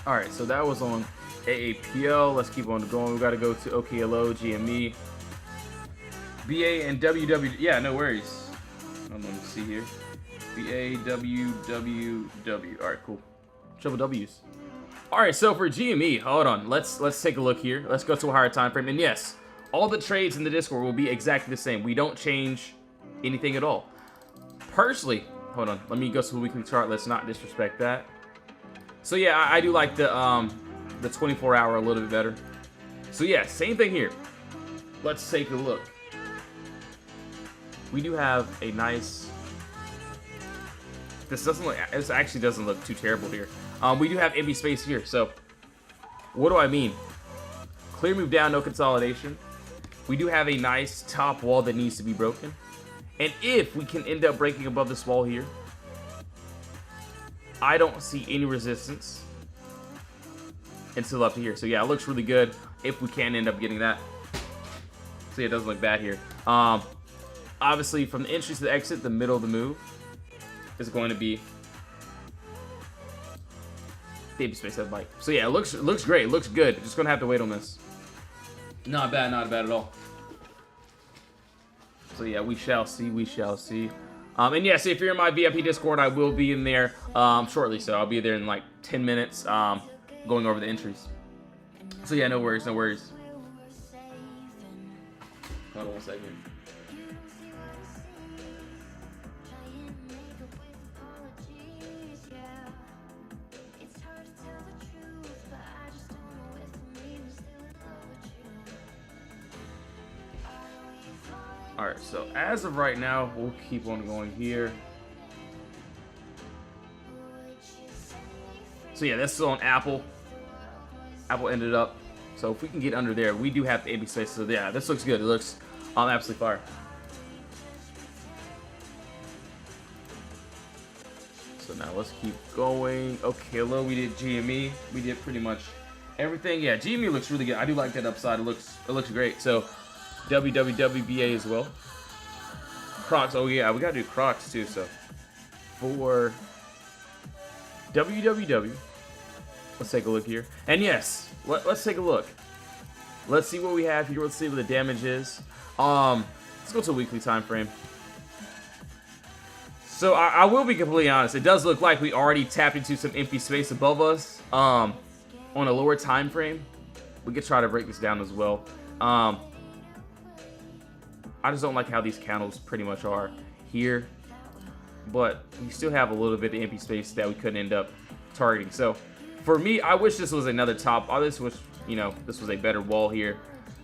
All right, so that was on AAPL. Let's keep on going. We got to go to OKLO, GME, BA, and WW. Yeah, no worries. Let me see here. BA, WWW. All right, cool. Triple W's. All right, so for GME, hold on. Let's take a look here. Let's go to a higher time frame. And yes, all the trades in the Discord will be exactly the same. We don't change anything at all. Personally, hold on. Let me go to a weekly chart. Let's not disrespect that. So yeah, I do like the 24-hour a little bit better. So yeah, same thing here. Let's take a look. We do have a nice. This actually doesn't look too terrible here. We do have empty space here. So what do I mean? Clear move down, no consolidation. We do have a nice top wall that needs to be broken. And if we can end up breaking above this wall here, I don't see any resistance until up to here. So yeah, it looks really good if we can end up getting that. So yeah, it doesn't look bad here. Obviously, from the entry to the exit, the middle of the move is going to be the empty space head bike. So yeah, it looks great. It looks good. Just gonna have to wait on this. Not bad at all. So yeah, we shall see. We shall see. And yes, if you're in my VIP Discord, I will be in there shortly. So I'll be there in like 10 minutes, going over the entries. So yeah, no worries, no worries. Hold on 1 second. Alright, so as of right now, we'll keep on going here. So yeah, this is on Apple. Apple ended up. So if we can get under there, we do have the empty space. So yeah, this looks good. It looks absolutely fire. So now let's keep going. Okay, hello, we did GME. We did pretty much everything. Yeah, GME looks really good. I do like that upside. It looks great. So WWWBA as well. Crocs. Oh yeah, we gotta do Crocs too. So for WWW, let's take a look here. And yes, let's take a look. Let's see what we have here. Let's see what the damage is. Let's go to a weekly time frame. So I will be completely honest. It does look like we already tapped into some empty space above us. On a lower time frame, we could try to break this down as well. I just don't like how these candles pretty much are here, but we still have a little bit of empty space that we couldn't end up targeting. So for me, I wish this was another top. I just wish, you know, this was a better wall here,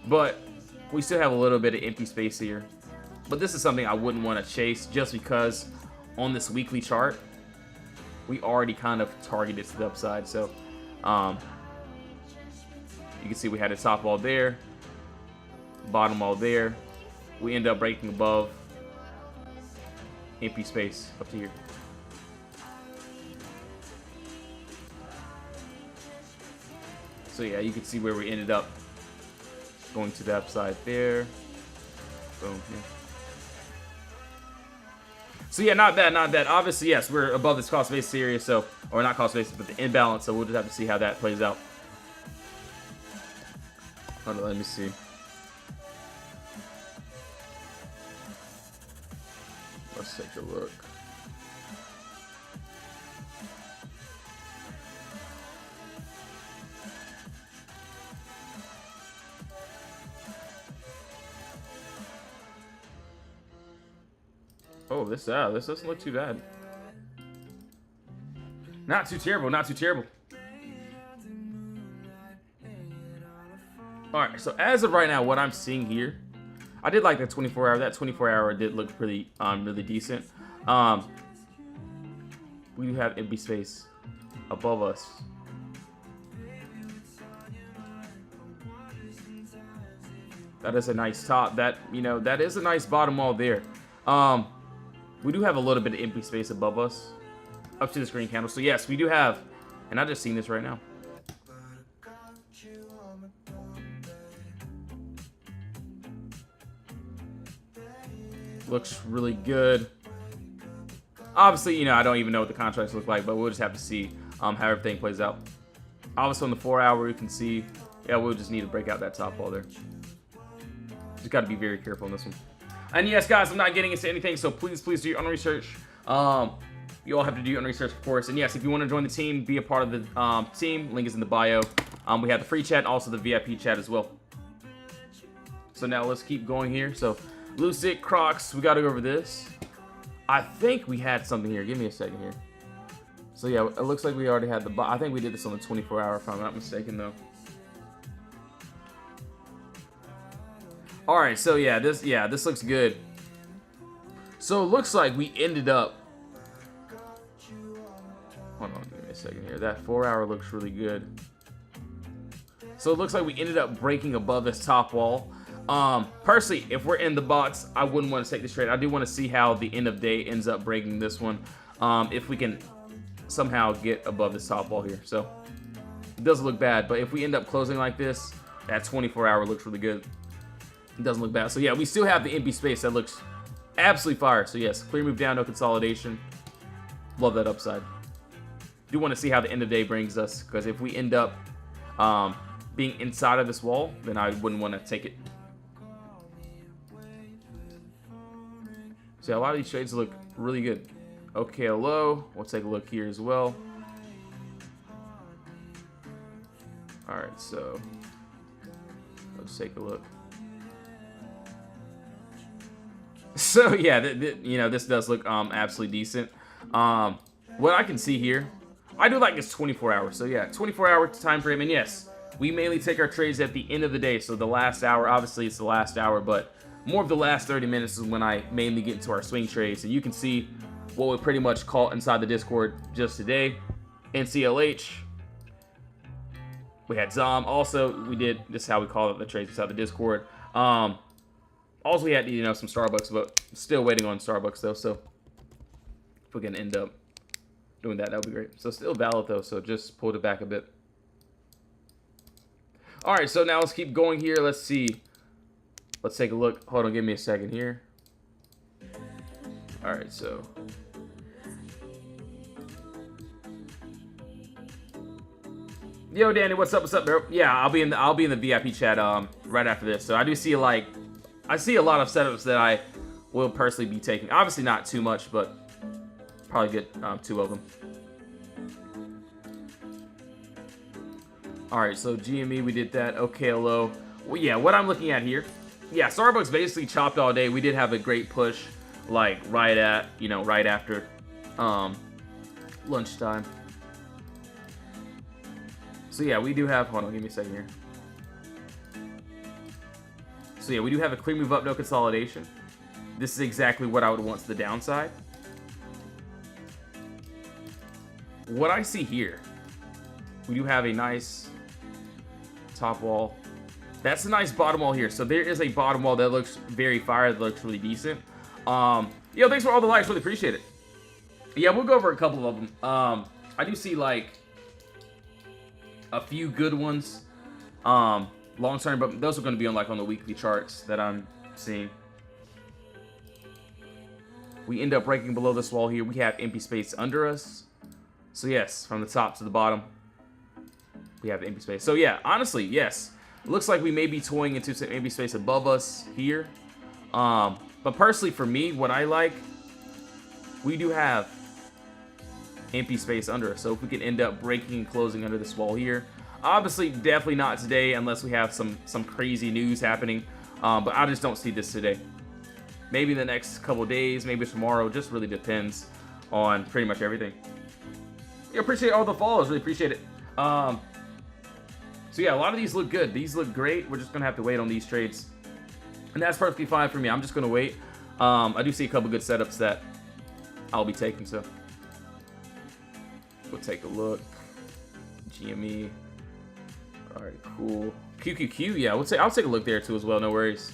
but we still have a little bit of empty space here. But this is something I wouldn't want to chase just because on this weekly chart, we already kind of targeted to the upside. So you can see we had a top wall there, bottom wall there. We end up breaking above empty space up to here. So yeah, you can see where we ended up going to the upside there. Boom. Yeah. So yeah, not bad, not bad. Obviously, yes, we're above this cost basis area, so, or not cost basis, but the imbalance. So we'll just have to see how that plays out. Hold on, let me see. Let's take a look. Oh, this doesn't look too bad. Not too terrible, not too terrible. Alright, so as of right now, what I'm seeing here, I did like the 24-hour. That 24-hour did look pretty, really decent. We do have empty space above us. That is a nice top. That, you know, that is a nice bottom wall there. We do have a little bit of empty space above us, up to this green candle. So yes, we do have, and I just seen this right now. Looks really good. Obviously, you know, I don't even know what the contracts look like, but we'll just have to see how everything plays out. Obviously, on the 4-hour, you can see, yeah, we'll just need to break out that top wall there. Just got to be very careful on this one. And yes, guys, I'm not getting into anything, so please do your own research. You all have to do your own research, of course. And yes, if you want to join the team, be a part of the team, link is in the bio. We have the free chat, also the VIP chat as well. So now let's keep going here. So Lucid, Crocs, we got to go over this. I think we had something here. Give me a second here. So yeah, it looks like we already had the, I think we did this on the 24-hour if I'm not mistaken though. All right, so yeah, this looks good. So it looks like we ended up, hold on, give me a second here. That 4-hour looks really good. So it looks like we ended up breaking above this top wall. Personally, if we're in the box, I wouldn't want to take this trade. I do want to see how the end of day ends up breaking this one. If we can somehow get above this top wall here. So it doesn't look bad, but if we end up closing like this, that 24-hour looks really good. It doesn't look bad. So yeah, we still have the empty space that looks absolutely fire. So yes, clear move down, no consolidation. Love that upside. Do want to see how the end of the day brings us, because if we end up being inside of this wall, then I wouldn't want to take it. So yeah, a lot of these trades look really good. OKLO, we'll take a look here as well. Alright, so let's take a look. So yeah, you know, this does look absolutely decent. What I can see here, I do like this 24 hours. So yeah, 24-hour time frame, and yes, we mainly take our trades at the end of the day. So the last hour, obviously it's the last hour, but more of the last 30 minutes is when I mainly get into our swing trades. And you can see what we pretty much caught inside the Discord just today. NCLH. We had Zom. Also, we did, this is how we call it, the trades inside the Discord. Also, we had, you know, some Starbucks, but still waiting on Starbucks, though. So if we can end up doing that, that would be great. So still valid, though, so just pulled it back a bit. All right, so now let's keep going here. Let's see. Let's take a look. Hold on, give me a second here. All right, so yo, Danny, what's up? What's up, bro? Yeah, I'll be in the VIP chat right after this. So I do see I see a lot of setups that I will personally be taking. Obviously not too much, but probably get 2 of them. All right, so GME, we did that. OKLO. Well, yeah, what I'm looking at here. Yeah, Starbucks basically chopped all day. We did have a great push, like right after lunchtime. So yeah, we do have, hold on, give me a second here. So yeah, we do have a clear move up, no consolidation. This is exactly what I would want to the downside. What I see here, we do have a nice top wall. That's a nice bottom wall here. So there is a bottom wall that looks very fire, that looks really decent. Yo, thanks for all the likes, really appreciate it. Yeah, we'll go over a couple of them. I do see like a few good ones long term, but those are going to be on the weekly charts that I'm seeing. We end up breaking below this wall here. We have empty space under us. So yes, from the top to the bottom, we have empty space. So yeah, honestly, yes. It looks like we may be toying into some empty space above us here. But personally, for me, what I like, we do have empty space under us. So if we can end up breaking and closing under this wall here. Obviously, definitely not today unless we have some crazy news happening. But I just don't see this today. Maybe in the next couple days, maybe tomorrow. Just really depends on pretty much everything. Yeah, appreciate all the follows. Really appreciate it. So yeah, a lot of these look good. These look great. We're just going to have to wait on these trades. And that's perfectly fine for me. I'm just going to wait. I do see a couple good setups that I'll be taking, so we'll take a look. GME. All right, cool. QQQ, yeah, I'll take a look there too as well. No worries.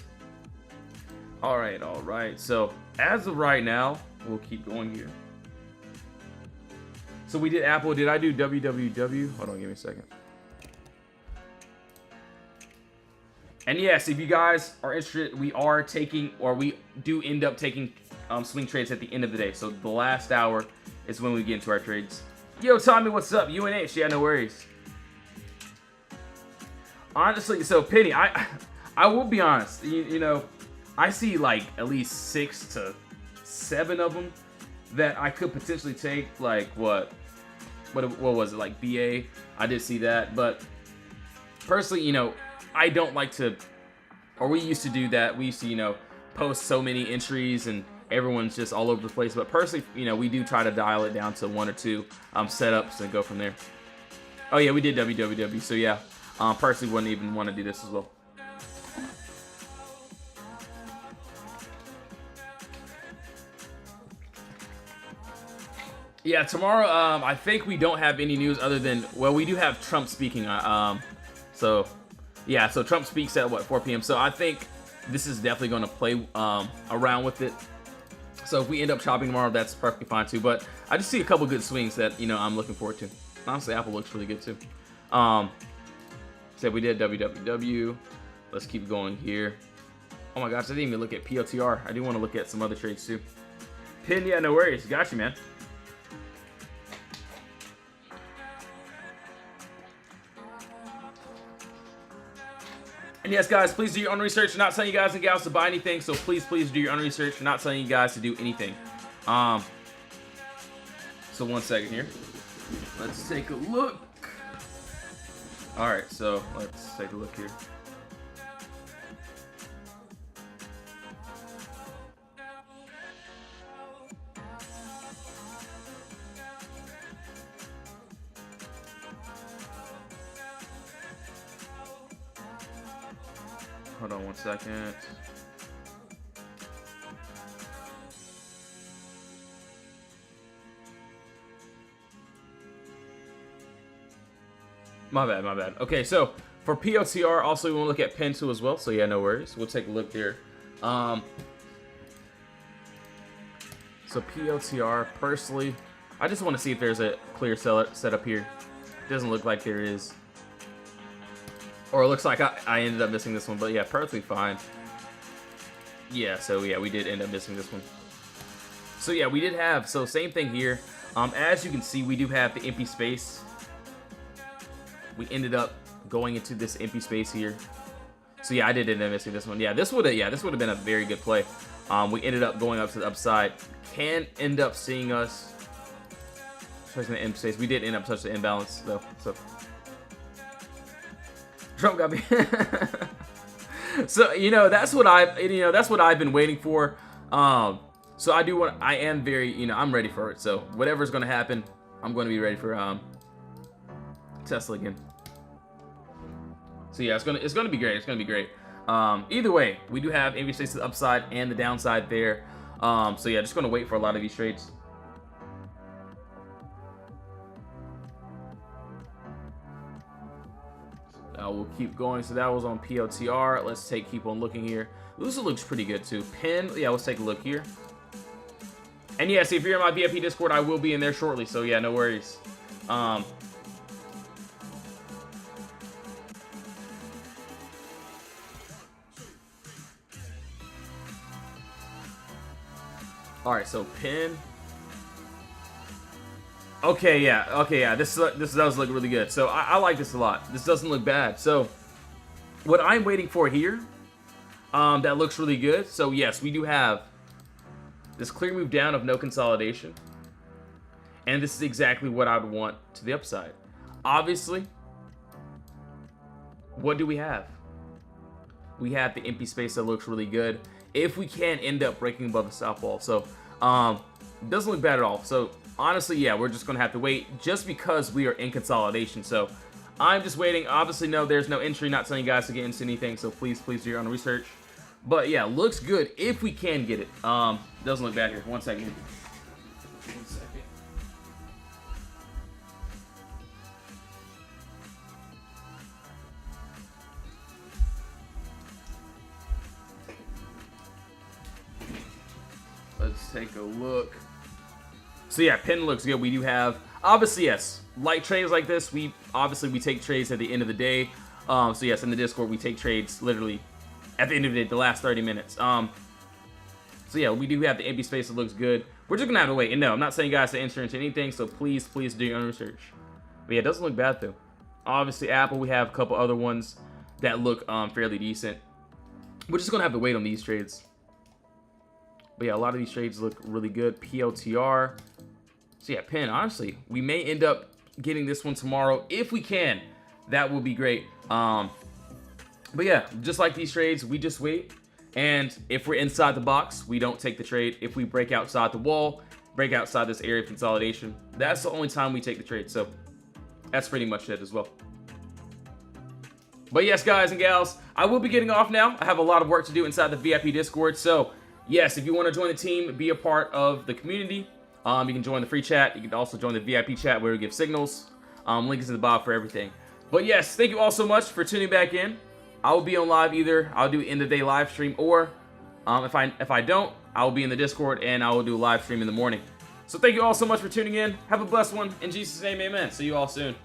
All right. So as of right now, we'll keep going here. So we did Apple. Did I do WWW? Hold on, give me a second. And yes, if you guys are interested, we are taking, or we do end up taking swing trades at the end of the day. So the last hour is when we get into our trades. Yo, Tommy, what's up? UNH, yeah, no worries. Honestly, so Penny, I will be honest. You know, I see like at least 6 to 7 of them that I could potentially take. Like what was it, like BA? I did see that, but personally, you know, I don't like to, or we used to do that. We used to, you know, post so many entries and everyone's just all over the place. But personally, you know, we do try to dial it down to 1 or 2 setups and go from there. Oh yeah, we did WWW. So yeah, personally wouldn't even want to do this as well. Yeah, tomorrow, I think we don't have any news other than, well, we do have Trump speaking. So yeah, so Trump speaks at what, 4 p.m. So I think this is definitely going to play around with it. So if we end up chopping tomorrow, that's perfectly fine too. But I just see a couple good swings that, you know, I'm looking forward to. Honestly, Apple looks really good too. So we did WWW. Let's keep going here. Oh my gosh, I didn't even look at POTR. I do want to look at some other trades too. Pin, yeah, no worries. Got you, man. And yes, guys, please do your own research. I'm not telling you guys and gals to buy anything, so please do your own research. I'm not telling you guys to do anything. So 1 second here. Let's take a look. All right, so let's take a look here. Hold on 1 second. My bad. Okay, so for POTR, also we want to look at Pen 2 as well. So yeah, no worries. We'll take a look there. So POTR, personally, I just want to see if there's a clear setup here. Doesn't look like there is. Or it looks like I ended up missing this one, but yeah, perfectly fine. Yeah, so yeah, we did end up missing this one. So yeah, we did have, so same thing here. As you can see, we do have the empty space. We ended up going into this empty space here. So yeah, I did end up missing this one. Yeah, this would have been a very good play. We ended up going up to the upside. Can end up seeing us touching the empty space. We did end up touching the imbalance though. So Trump got me. So that's what I've been waiting for. So I am very, I'm ready for it. So whatever's gonna happen, I'm gonna be ready for Tesla again. So yeah, it's gonna be great. It's gonna be great. Either way, we do have empty space to the upside and the downside there. So yeah, just gonna wait for a lot of these trades. We'll keep going. So that was on POTR. Let's keep on looking here. Lusa looks pretty good too. Pin, yeah, let's take a look here. And yes, if you're in my VIP Discord, I will be in there shortly. So yeah, no worries. All right, so pin. Okay, yeah. This does look really good. So I like this a lot. This doesn't look bad. So what I'm waiting for here, that looks really good. So yes, we do have this clear move down of no consolidation, and this is exactly what I would want to the upside. Obviously, what do we have? We have the empty space that looks really good. If we can end up breaking above the stop wall, so it doesn't look bad at all. So honestly, yeah, we're just gonna have to wait just because we are in consolidation. So I'm just waiting. Obviously, no, there's no entry. Not telling you guys to get into anything. So please do your own research. But yeah, looks good if we can get it. Doesn't look bad here. 1 second. 1 second. Let's take a look. So yeah, pin looks good. We do have, obviously, yes, like trades like this, we take trades at the end of the day. So yes, in the Discord, we take trades literally at the end of the day, the last 30 minutes. So yeah, we do have the empty space that looks good. We're just gonna have to wait. And no, I'm not saying guys to enter into anything, so please do your own research. But yeah, it doesn't look bad though. Obviously, Apple, we have a couple other ones that look fairly decent. We're just gonna have to wait on these trades. But yeah, a lot of these trades look really good. POTR. So yeah, pin, honestly, we may end up getting this one tomorrow. If we can, that will be great. But yeah, just like these trades, we just wait. And if we're inside the box, we don't take the trade. If we break outside the wall, break outside this area of consolidation, that's the only time we take the trade. So that's pretty much it as well. But yes, guys and gals, I will be getting off now. I have a lot of work to do inside the VIP Discord. So yes, if you want to join the team, be a part of the community, you can join the free chat. You can also join the VIP chat where we give signals. Link is in the bottom for everything. But yes, thank you all so much for tuning back in. I will be on live either. I'll do end of day live stream, or if I don't, I will be in the Discord, and I will do a live stream in the morning. So thank you all so much for tuning in. Have a blessed one. In Jesus' name, amen. See you all soon.